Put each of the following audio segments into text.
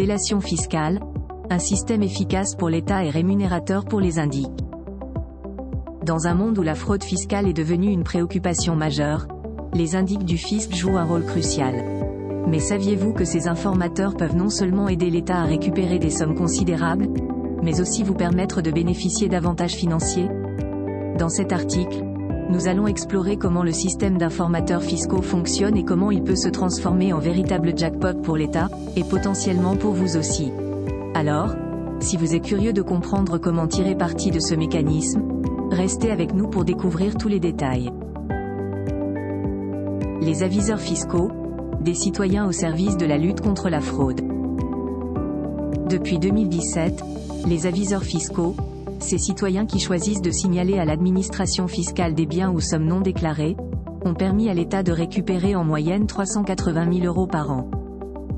délation fiscale, un système efficace pour l'État et rémunérateur pour les indiques. Dans un monde où la fraude fiscale est devenue une préoccupation majeure, les indiques du fisc jouent un rôle crucial. Mais saviez-vous que ces informateurs peuvent non seulement aider l'État à récupérer des sommes considérables, mais aussi vous permettre de bénéficier d'avantages financiers? Dans cet article, nous allons explorer comment le système d'informateurs fiscaux fonctionne et comment il peut se transformer en véritable jackpot pour l'État, et potentiellement pour vous aussi. Alors, si vous êtes curieux de comprendre comment tirer parti de ce mécanisme, restez avec nous pour découvrir tous les détails. Les aviseurs fiscaux, des citoyens au service de la lutte contre la fraude. Depuis 2017, les aviseurs fiscaux, ces citoyens qui choisissent de signaler à l'administration fiscale des biens ou sommes non déclarés, ont permis à l'État de récupérer en moyenne 380 000 € par an.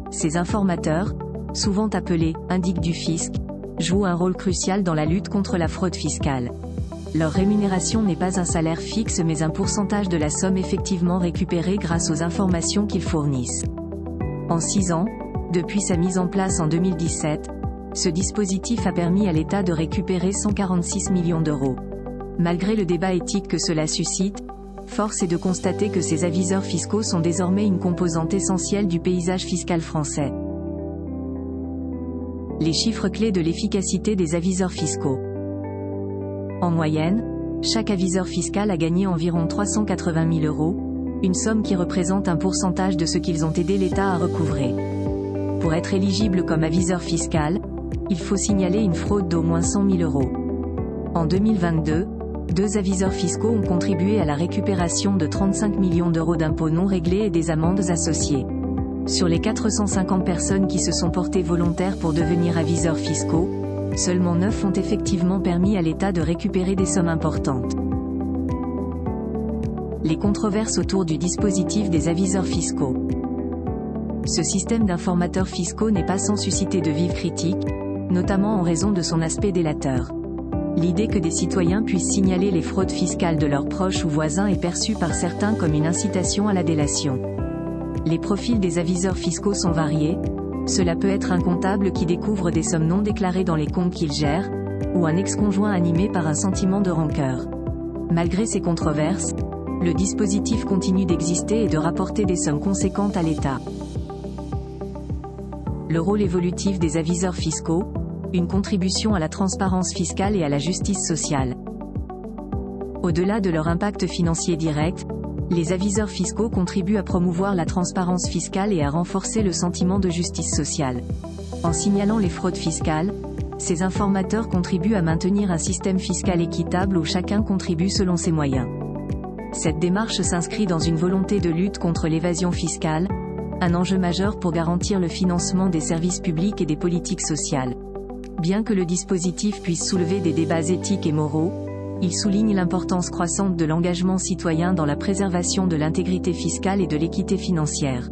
Ces informateurs, souvent appelés « indiques du fisc », jouent un rôle crucial dans la lutte contre la fraude fiscale. Leur rémunération n'est pas un salaire fixe mais un pourcentage de la somme effectivement récupérée grâce aux informations qu'ils fournissent. En 6 ans, depuis sa mise en place en 2017, ce dispositif a permis à l'État de récupérer 146 millions d'euros. Malgré le débat éthique que cela suscite, force est de constater que ces aviseurs fiscaux sont désormais une composante essentielle du paysage fiscal français. Les chiffres clés de l'efficacité des aviseurs fiscaux. En moyenne, chaque aviseur fiscal a gagné environ 380 000 €, une somme qui représente un pourcentage de ce qu'ils ont aidé l'État à recouvrer. Pour être éligible comme aviseur fiscal, il faut signaler une fraude d'au moins 100 000 €. En 2022, 2 aviseurs fiscaux ont contribué à la récupération de 35 millions d'euros d'impôts non réglés et des amendes associées. Sur les 450 personnes qui se sont portées volontaires pour devenir aviseurs fiscaux, seulement 9 ont effectivement permis à l'État de récupérer des sommes importantes. Les controverses autour du dispositif des aviseurs fiscaux. Ce système d'informateurs fiscaux n'est pas sans susciter de vives critiques, notamment en raison de son aspect délateur. L'idée que des citoyens puissent signaler les fraudes fiscales de leurs proches ou voisins est perçue par certains comme une incitation à la délation. Les profils des aviseurs fiscaux sont variés. Cela peut être un comptable qui découvre des sommes non déclarées dans les comptes qu'il gère, ou un ex-conjoint animé par un sentiment de rancœur. Malgré ces controverses, le dispositif continue d'exister et de rapporter des sommes conséquentes à l'État. Le rôle évolutif des aviseurs fiscaux, une contribution à la transparence fiscale et à la justice sociale. Au-delà de leur impact financier direct, les aviseurs fiscaux contribuent à promouvoir la transparence fiscale et à renforcer le sentiment de justice sociale. En signalant les fraudes fiscales, ces informateurs contribuent à maintenir un système fiscal équitable où chacun contribue selon ses moyens. Cette démarche s'inscrit dans une volonté de lutte contre l'évasion fiscale, un enjeu majeur pour garantir le financement des services publics et des politiques sociales. Bien que le dispositif puisse soulever des débats éthiques et moraux, il souligne l'importance croissante de l'engagement citoyen dans la préservation de l'intégrité fiscale et de l'équité financière.